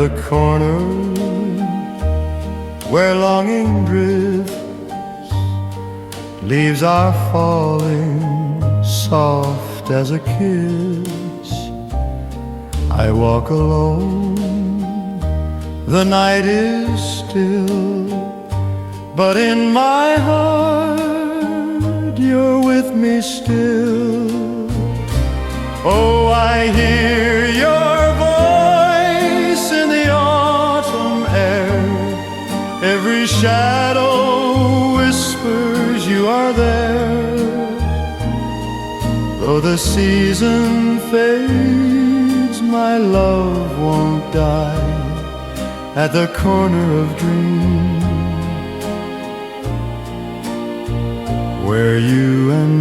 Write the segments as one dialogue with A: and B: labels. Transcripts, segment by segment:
A: the corner where longing drifts, leaves are falling soft as a kiss. I walk alone, the night is still, but in my heart you're with me still. Oh, I hear your voice in the autumn air. Every shadow whispers you are there. Though the season fades, my love won't die at the corner of dreams, where you and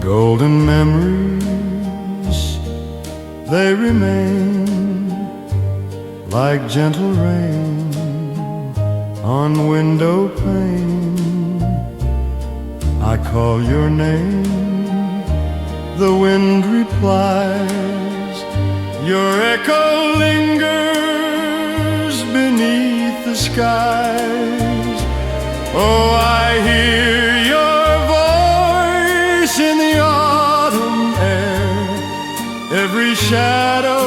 A: golden memories, they remain like gentle rain on window pane. I call your name, the wind replies, your echo lingers beneath the skies. Oh, I hear your voice in the autumn air. Every shadow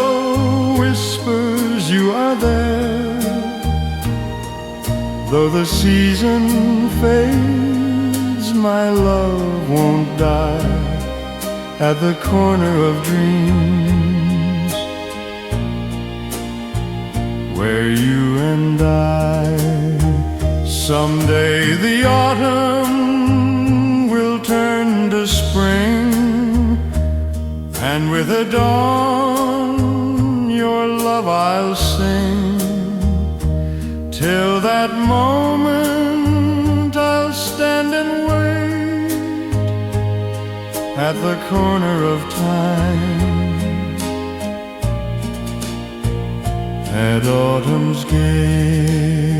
A: whispers you are there. Though the season fades, my love won't die at the corner of dreams, where you and someday the autumn will turn to spring, and with the dawn your love I'll sing. Till that moment I'll stand and wait at the corner of time, at autumn's gate.